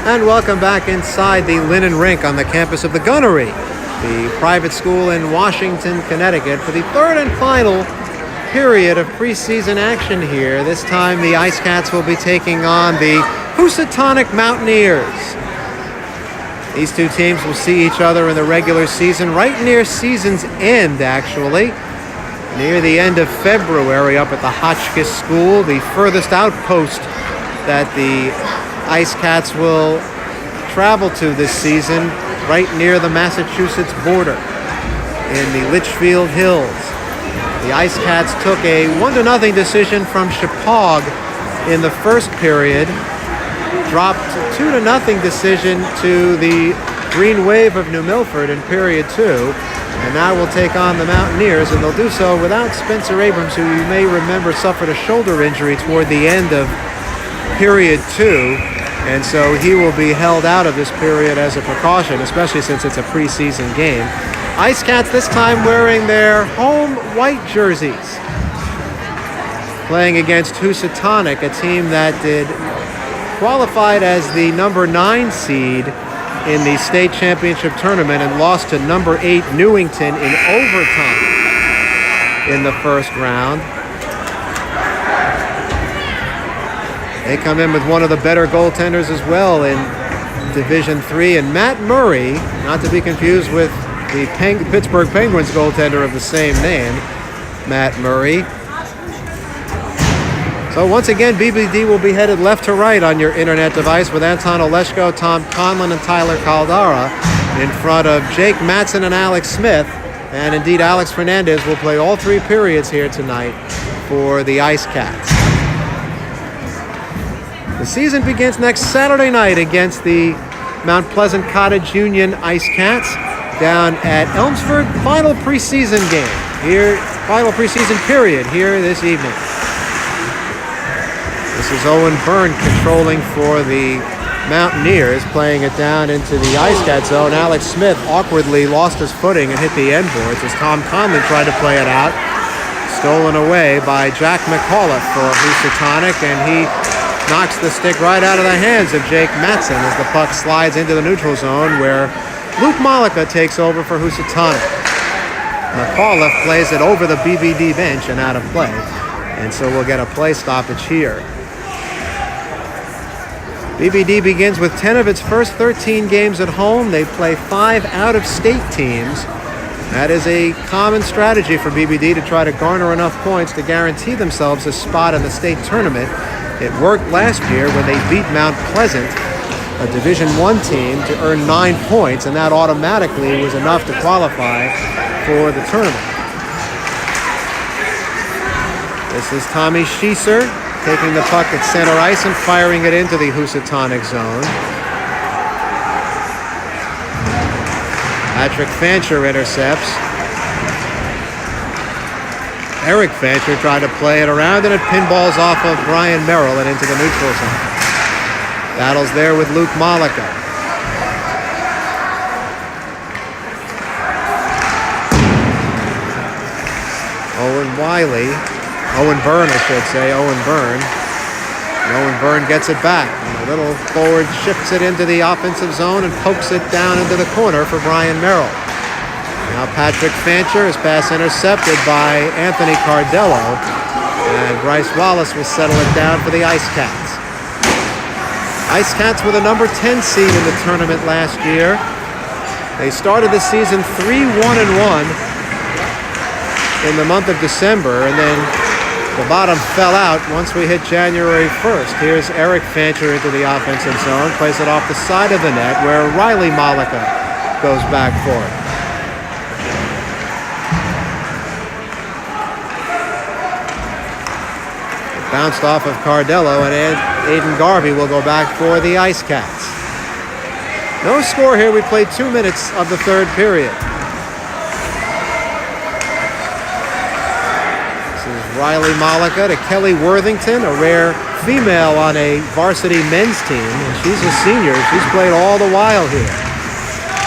And welcome back inside the Linen Rink on the campus of the Gunnery, the private school in Washington, Connecticut, for the third and final period of preseason action here. This time the Ice Cats will be taking on the Housatonic Mountaineers. These two teams will see each other in the regular season, right near season's end, actually. Near the end of February up at the Hotchkiss School, the furthest outpost that the Ice Cats will travel to this season, right near the Massachusetts border in the Litchfield Hills. The Ice Cats took a 1-0 decision from Chepaug in the first period, dropped 2-0 decision to the Green Wave of New Milford in period 2, and now will take on the Mountaineers, and they'll do so without Spencer Abrams, who you may remember suffered a shoulder injury toward the end of period 2, and so he will be held out of this period as a precaution, especially since it's a preseason game. Ice Cats this time wearing their home white jerseys, playing against Housatonic, a team that qualified as the number 9 seed in the state championship tournament and lost to number 8 Newington in overtime in the first round. They come in with one of the better goaltenders as well in Division III, and Matt Murray, not to be confused with the Pittsburgh Penguins goaltender of the same name, Matt Murray. So once again, BBD will be headed left to right on your internet device with Anton Oleshko, Tom Conlon, and Tyler Caldara in front of Jake Mattson and Alex Smith. And indeed, Alex Fernandez will play all 3 periods here tonight for the Ice Cats. The season begins next Saturday night against the Mount Pleasant Cottage Union Ice Cats down at Elmsford. Final preseason game here, final preseason period here this evening. This is Owen Byrne controlling for the Mountaineers, playing it down into the Ice Cat zone. Alex Smith awkwardly lost his footing and hit the end boards as Tom Conlon tried to play it out. Stolen away by Jack McAuliffe for Housatonic, and he knocks the stick right out of the hands of Jake Mattson as the puck slides into the neutral zone, where Luke Malika takes over for Housatonic. McAuliffe plays it over the BBD bench and out of play, and so we'll get a play stoppage here. BBD begins with 10 of its first 13 games at home. They play 5 out-of-state teams. That is a common strategy for BBD to try to garner enough points to guarantee themselves a spot in the state tournament. It worked last year when they beat Mount Pleasant, a Division I team, to earn 9 points, and that automatically was enough to qualify for the tournament. This is Tommy Schieser taking the puck at center ice and firing it into the Housatonic zone. Patrick Fancher intercepts. Eric Fancher tried to play it around, and it pinballs off of Brian Merrill and into the neutral zone. Battles there with Luke Malika. Owen Byrne, Owen Byrne. And Owen Byrne gets it back. And a little forward shifts it into the offensive zone and pokes it down into the corner for Brian Merrill. Now Patrick Fancher, his pass intercepted by Anthony Cardello, and Bryce Wallace will settle it down for the Ice Cats. Ice Cats were the number 10 seed in the tournament last year. They started the season 3-1-1 in the month of December, and then the bottom fell out once we hit January 1st. Here's Eric Fancher into the offensive zone, plays it off the side of the net where Riley Malika goes back for it. Bounced off of Cardello, and Aiden Garvey will go back for the Ice Cats. No score here. We played 2 minutes of the third period. This is Riley Malika to Kelly Worthington, a rare female on a varsity men's team, and she's a senior. She's played all the while here.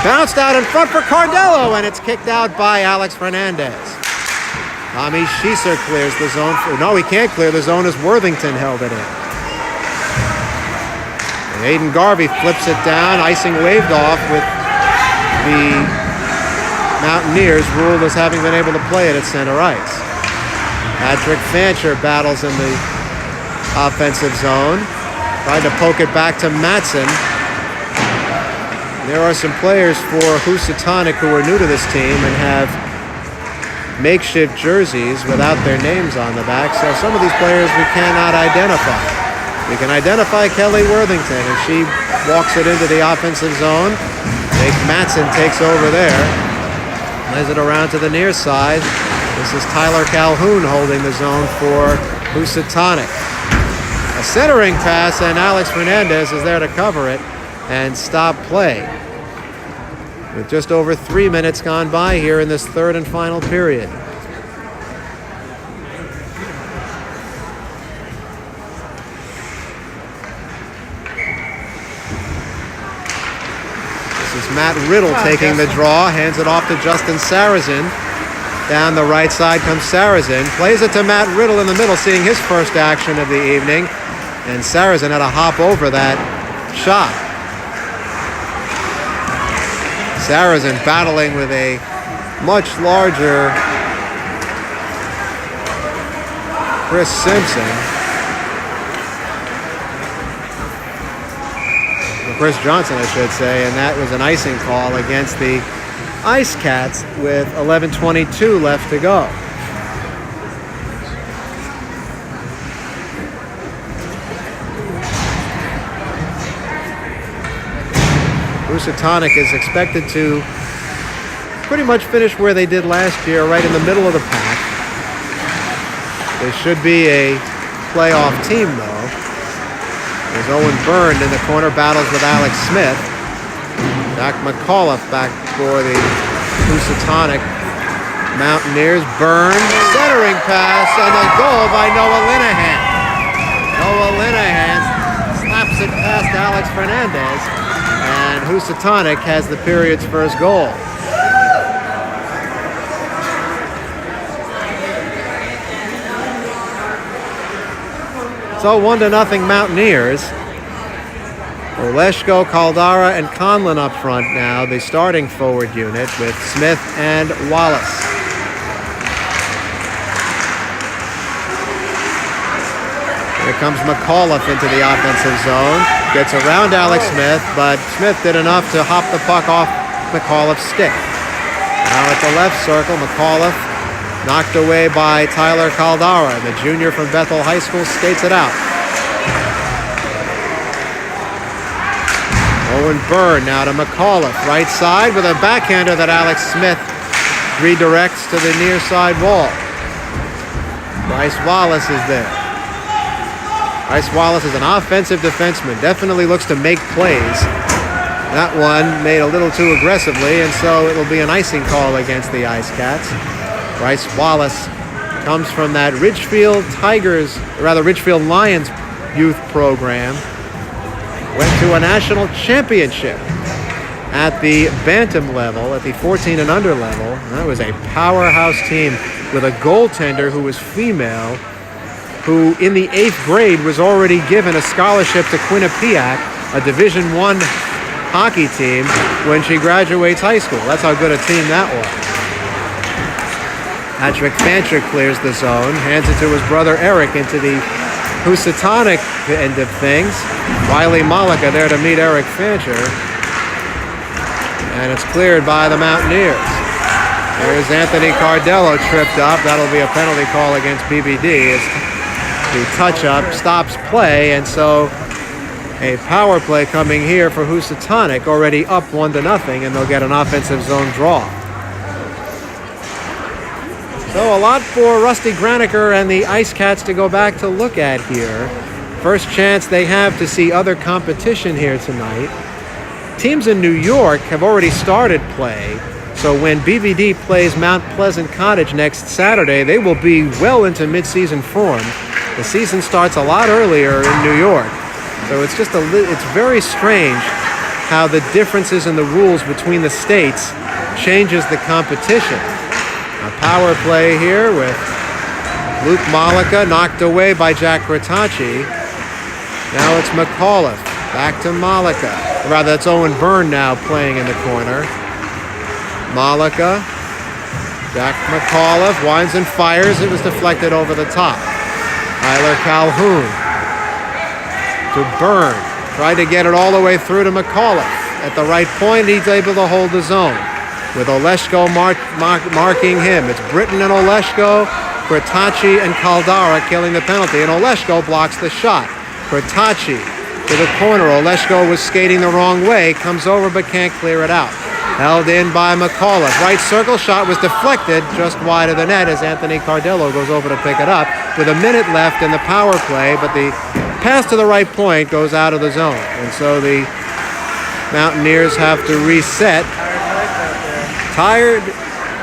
Bounced out in front for Cardello, and it's kicked out by Alex Fernandez. Tommy Schieser clears the zone. No, he can't clear the zone as Worthington held it in. Aiden Garvey flips it down. Icing waved off with the Mountaineers ruled as having been able to play it at center ice. Patrick Fancher battles in the offensive zone. Tried to poke it back to Matson. There are some players for Housatonic who are new to this team and have makeshift jerseys without their names on the back, so some of these players we cannot identify. We can identify Kelly Worthington, and she walks it into the offensive zone. Jake Matson takes over there, lays it around to the near side. This is Tyler Calhoun holding the zone for Housatonic. A centering pass, and Alex Fernandez is there to cover it and stop play. With just over 3 minutes gone by here in this third and final period. This is Matt Riddle taking the draw, hands it off to Justin Sarazin. Down the right side comes Sarazin, plays it to Matt Riddle in the middle, seeing his first action of the evening. And Sarazin had to hop over that shot. Sarazin battling with a much larger Chris Simpson. Chris Johnson, I should say, and that was an icing call against the Ice Cats with 11:22 left to go. Housatonic is expected to pretty much finish where they did last year, right in the middle of the pack. They should be a playoff team, though. There's Owen Byrne in the corner, battles with Alex Smith. Jack McAuliffe back for the Housatonic Mountaineers. Byrne, centering pass, and a goal by Noah Linehan. Noah Linehan slaps it past Alex Fernandez. And Housatonic has the period's first goal. So 1-0 Mountaineers. Oleshko, Caldara, and Conlon up front now, the starting forward unit with Smith and Wallace. Here comes McAuliffe into the offensive zone. Gets around Alex Smith, but Smith did enough to hop the puck off McAuliffe's stick. Now at the left circle, McAuliffe knocked away by Tyler Caldara. The junior from Bethel High School skates it out. Owen Byrne now to McAuliffe. Right side with a backhander that Alex Smith redirects to the near side wall. Bryce Wallace is there. Bryce Wallace is an offensive defenseman. Definitely looks to make plays. That one made a little too aggressively, and so it will be an icing call against the Ice Cats. Bryce Wallace comes from that Ridgefield Lions youth program. Went to a national championship at the bantam level, at the 14 and under level. That was a powerhouse team with a goaltender who was female, who in the 8th grade was already given a scholarship to Quinnipiac, a Division I hockey team, when she graduates high school. That's how good a team that was. Patrick Fancher clears the zone, hands it to his brother Eric into the Housatonic end of things. Wiley Malika there to meet Eric Fancher. And it's cleared by the Mountaineers. There's Anthony Cardello tripped up. That'll be a penalty call against BBD. As the touch-up stops play, and so a power play coming here for Housatonic, already up 1-0, and they'll get an offensive zone draw. So a lot for Rusty Graniker and the Ice Cats to go back to look at here. First chance they have to see other competition here tonight. Teams in New York have already started play, so when BBD plays Mount Pleasant Cottage next Saturday, they will be well into mid-season form. The season starts a lot earlier in New York, so it's just it's very strange how the differences in the rules between the states changes the competition. A power play here with Luke Malika knocked away by Jack Gratacci. Now it's McAuliffe. Back to Malika. Rather, that's Owen Byrne now playing in the corner. Malika. Jack McAuliffe winds and fires. It was deflected over the top. Tyler Calhoun to Byrne. Tried to get it all the way through to McAuliffe. At the right point, he's able to hold his own. With Oleshko marking him. It's Britton and Oleshko, Kratachi and Caldara killing the penalty. And Oleshko blocks the shot. Kratachi to the corner. Oleshko was skating the wrong way. Comes over but can't clear it out. Held in by McAuliffe. Right circle shot was deflected just wide of the net as Anthony Cardello goes over to pick it up with a minute left in the power play, but the pass to the right point goes out of the zone. And so the Mountaineers have to reset. Tired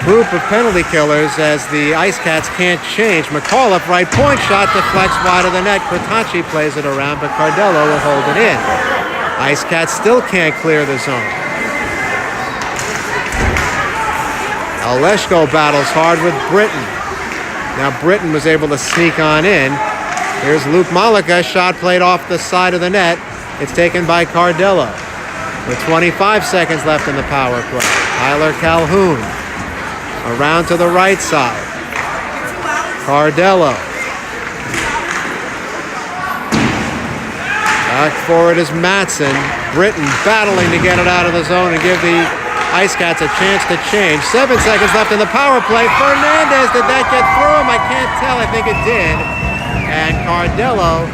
group of penalty killers as the Ice Cats can't change. McAuliffe, right point shot deflects wide of the net. Kratachi plays it around, but Cardello will hold it in. Ice Cats still can't clear the zone. Oleshko battles hard with Britton. Now Britton was able to sneak on in. Here's Luke Malika, shot played off the side of the net. It's taken by Cardello. With 25 seconds left in the power play. Tyler Calhoun around to the right side. Cardello. Back forward is Matson. Britton battling to get it out of the zone and give the Ice Cats a chance to change. 7 seconds left in the power play. Fernandez, did that get through him? I can't tell. I think it did. And Cardello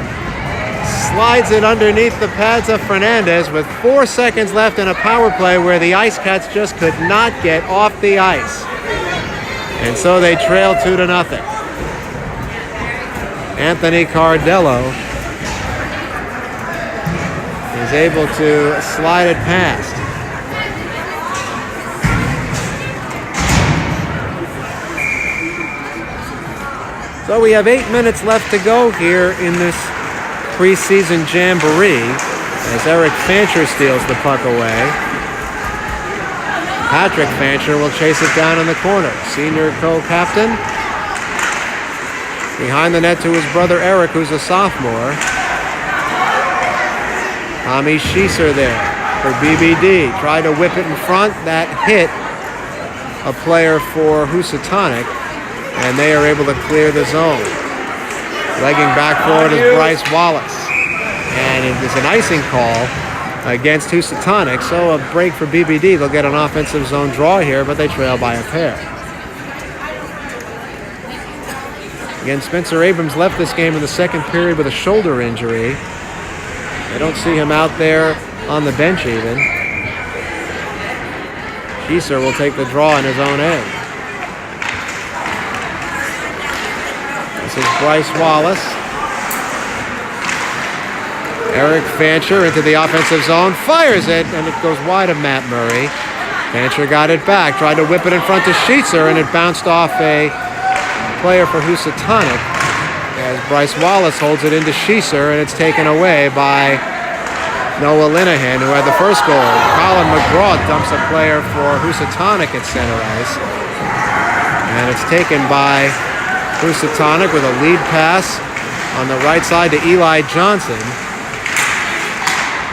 slides it underneath the pads of Fernandez with 4 seconds left in a power play where the Ice Cats just could not get off the ice. And so they trail 2-0. Anthony Cardello is able to slide it past. So we have 8 minutes left to go here in this preseason Jamboree as Eric Fancher steals the puck away. Patrick Fancher will chase it down in the corner. Senior co-captain. Behind the net to his brother Eric, who's a sophomore. Tommy Schieser there for BBD. Tried to whip it in front. That hit a player for Housatonic, and they are able to clear the zone. Legging back forward is Bryce Wallace. And it is an icing call against Housatonic, so a break for BBD. They'll get an offensive zone draw here, but they trail by a pair. Again, Spencer Abrams left this game in the second period with a shoulder injury. I don't see him out there on the bench even. Schieser will take the draw in his own end. This is Bryce Wallace. Eric Fancher into the offensive zone, fires it, and it goes wide of Matt Murray. Fancher got it back, tried to whip it in front to Schieser, and it bounced off a player for Housatonic as Bryce Wallace holds it into Schieser, and it's taken away by Noah Linehan, who had the first goal. Colin McGraw dumps a player for Housatonic at center ice, and it's taken by Housatonic with a lead pass on the right side to Eli Johnson.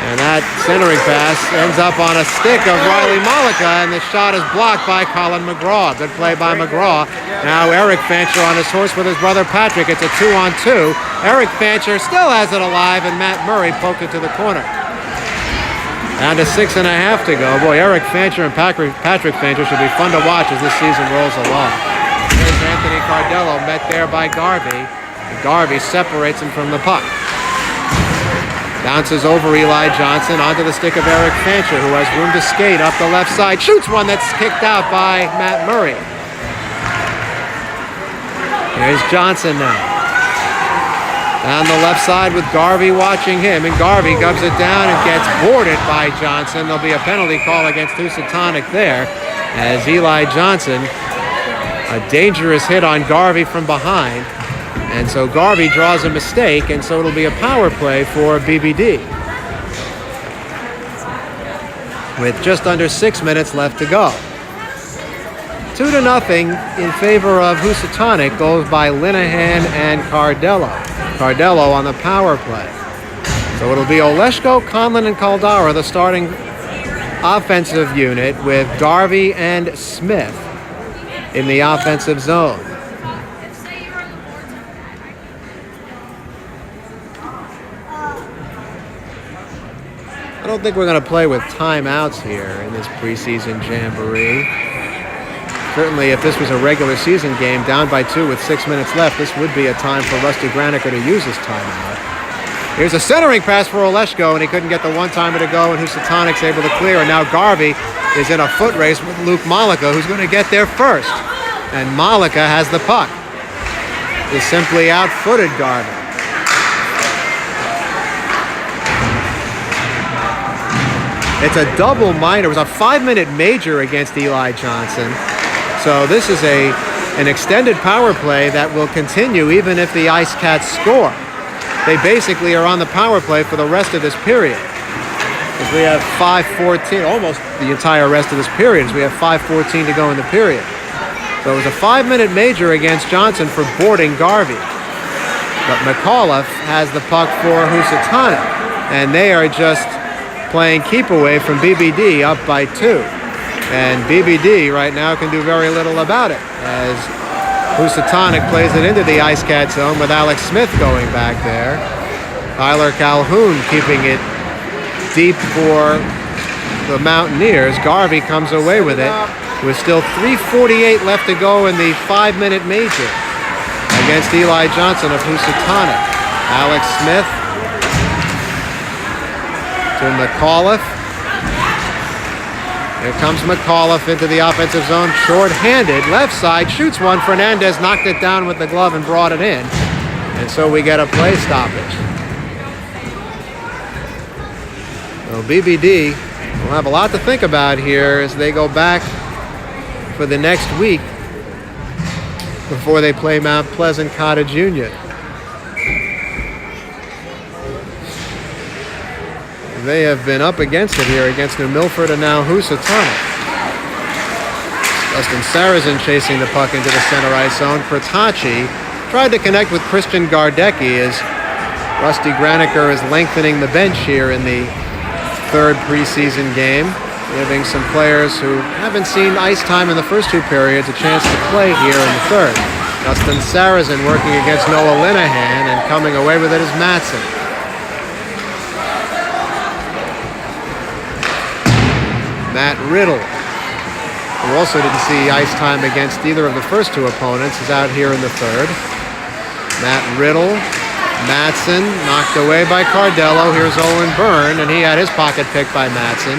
And that centering pass ends up on a stick of Riley Malika, and the shot is blocked by Colin McGraw. Good play by McGraw. Now Eric Fancher on his horse with his brother Patrick. It's a 2-on-2. Eric Fancher still has it alive, and Matt Murray poked it to the corner. Down to 6.5 to go. Boy, Eric Fancher and Patrick Fancher should be fun to watch as this season rolls along. There's Anthony Cardello met there by Garvey. Garvey separates him from the puck. Bounces over Eli Johnson onto the stick of Eric Fancher, who has room to skate up the left side. Shoots one that's kicked out by Matt Murray. Here's Johnson now. Down the left side with Garvey watching him, and Garvey gubs it down and gets boarded by Johnson. There'll be a penalty call against Housatonic there as Eli Johnson, a dangerous hit on Garvey from behind. And so Garvey draws a mistake, and so it'll be a power play for BBD. With just under 6 minutes left to go. 2-0 in favor of Housatonic, goals by Linehan and Cardello. Cardello on the power play. So it'll be Oleshko, Conlon, and Caldara, the starting offensive unit, with Garvey and Smith in the offensive zone. I don't think we're going to play with timeouts here in this preseason Jamboree. Certainly, if this was a regular season game, down by 2 with 6 minutes left, this would be a time for Rusty Graneker to use his timeout. Here's a centering pass for Oleshko, and he couldn't get the one-timer to go, and Housatonic's able to clear. And now Garvey is in a foot race with Luke Malika, who's going to get there first. And Malika has the puck. He simply out-footed Garvey. It's a double minor. It was a 5-minute major against Eli Johnson. So this is an extended power play that will continue even if the Ice Cats score. They basically are on the power play for the rest of this period. As we have 5:14, almost the entire rest of this period, as we have 5:14 to go in the period. So it was a 5-minute major against Johnson for boarding Garvey. But McAuliffe has the puck for Housatonic, and they are just playing keep away from BBD up by 2. And BBD right now can do very little about it, as Housatonic plays it into the Ice Cat zone with Alex Smith going back there. Tyler Calhoun keeping it deep for the Mountaineers. Garvey comes away with it with still 3:48 left to go in the 5-minute major against Eli Johnson of Housatonic. Alex Smith to McAuliffe. Here comes McAuliffe into the offensive zone, short-handed, left side, shoots one. Fernandez knocked it down with the glove and brought it in. And so we get a play stoppage. Well, BBD will have a lot to think about here as they go back for the next week before they play Mount Pleasant Cottage Union. They have been up against it here against New Milford and now Housatonic. Justin Sarrazin chasing the puck into the center ice zone. Pratachi tried to connect with Christian Gardecki as Rusty Graneker is lengthening the bench here in the third preseason game, giving some players who haven't seen ice time in the first 2 periods a chance to play here in the third. Justin Sarrazin working against Noah Linehan, and coming away with it is Matson. Matt Riddle, who also didn't see ice time against either of the first 2 opponents, is out here in the third. Matt Riddle, Matson, knocked away by Cardello. Here's Owen Byrne, and he had his pocket picked by Matson,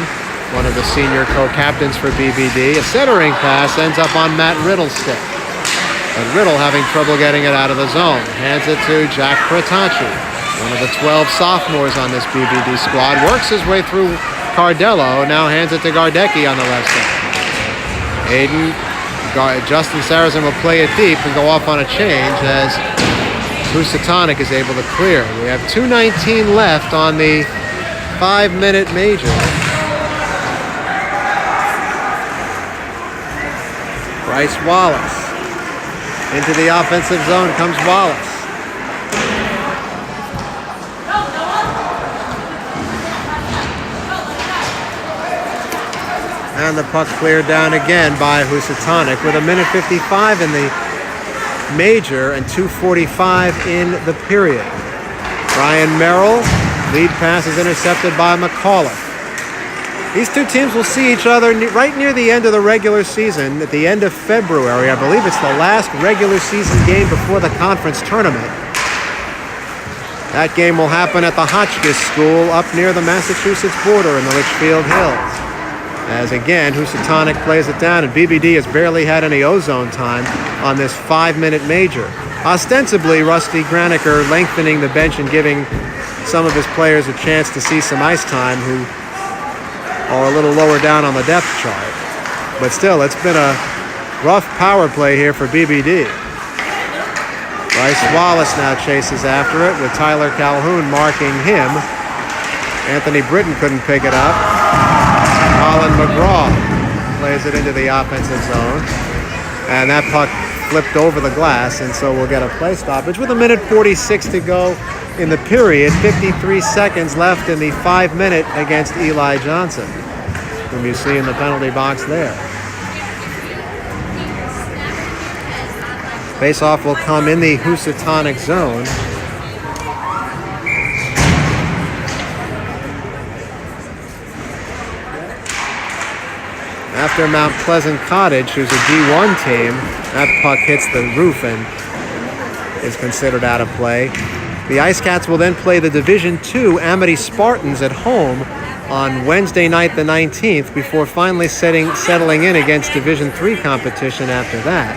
one of the senior co-captains for BBD. A centering pass ends up on Matt Riddle's stick, but Riddle having trouble getting it out of the zone. Hands it to Jack Pratachi, one of the 12 sophomores on this BBD squad. Works his way through Cardello, now hands it to Gardecki on the left side. Justin Sarrazin will play it deep and go off on a change as Housatonic is able to clear. We have 2:19 left on the 5-minute major. Bryce Wallace. Into the offensive zone comes Wallace. And the puck cleared down again by Housatonic with 1:55 in the major and 2:45 in the period. Brian Merrill, lead pass is intercepted by McAuliffe. These 2 teams will see each other right near the end of the regular season, at the end of February. I believe it's the last regular season game before the conference tournament. That game will happen at the Hotchkiss School up near the Massachusetts border in the Litchfield Hills. As again, Housatonic plays it down, and BBD has barely had any ozone time on this 5-minute major. Ostensibly, Rusty Graneker lengthening the bench and giving some of his players a chance to see some ice time who are a little lower down on the depth chart. But still, it's been a rough power play here for BBD. Bryce Wallace now chases after it with Tyler Calhoun marking him. Anthony Britton couldn't pick it up. Colin McGraw plays it into the offensive zone. And that puck flipped over the glass, and so we'll get a play stoppage with 1:46 to go in the period. 53 seconds left in the 5-minute against Eli Johnson, whom you see in the penalty box there. Face-off will come in the Housatonic zone. After Mount Pleasant Cottage, who's a D1 team, that puck hits the roof and is considered out of play. The Ice Cats will then play the Division II Amity Spartans at home on Wednesday night the 19th before finally settling in against Division III competition after that.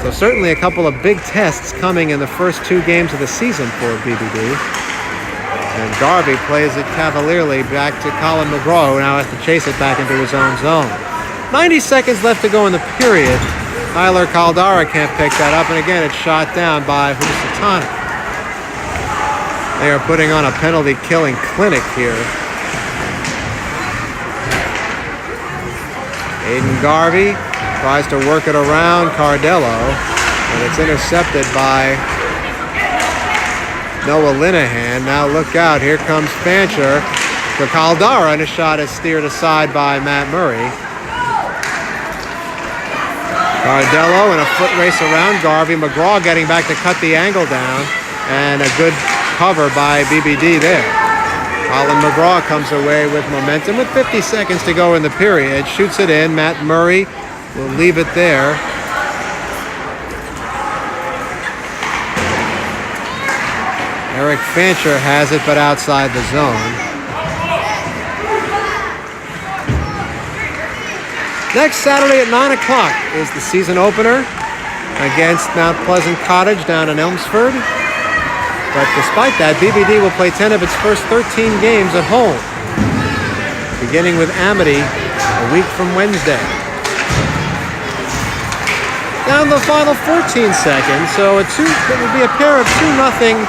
So certainly a couple of big tests coming in the first 2 games of the season for BBD. And Garvey plays it cavalierly back to Colin McGraw, who now has to chase it back into his own zone. 90 seconds left to go in the period. Tyler Caldara can't pick that up, and again it's shot down by Housatonic. They are putting on a penalty-killing clinic here. Aiden Garvey tries to work it around Cardello, and it's intercepted by Noah Linehan. Now look out, here comes Fancher for Caldara, and a shot is steered aside by Matt Murray. Cardello in a foot race around Garvey. McGraw getting back to cut the angle down, and a good cover by BBD there. Colin McGraw comes away with momentum with 50 seconds to go in the period. Shoots it in. Matt Murray will leave it there. Eric Fancher has it, but outside the zone. Next Saturday at 9 o'clock is the season opener against Mount Pleasant Cottage down in Elmsford. But despite that, BBD will play 10 of its first 13 games at home, beginning with Amity a week from Wednesday. Down the final 14 seconds, so it will be a pair of 2-0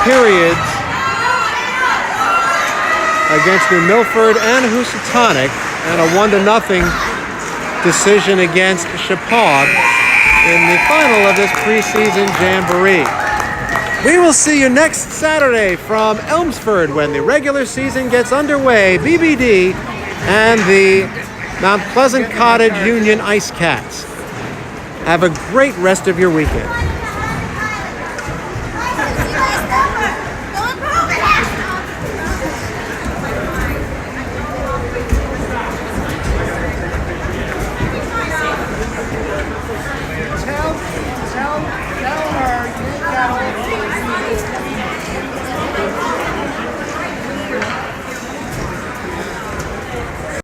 periods against New Milford and Housatonic, and a 1-0 decision against Chappaqua in the final of this preseason Jamboree. We will see you next Saturday from Elmsford when the regular season gets underway. BBD and the Mount Pleasant Cottage Union Ice Cats. Have a great rest of your weekend.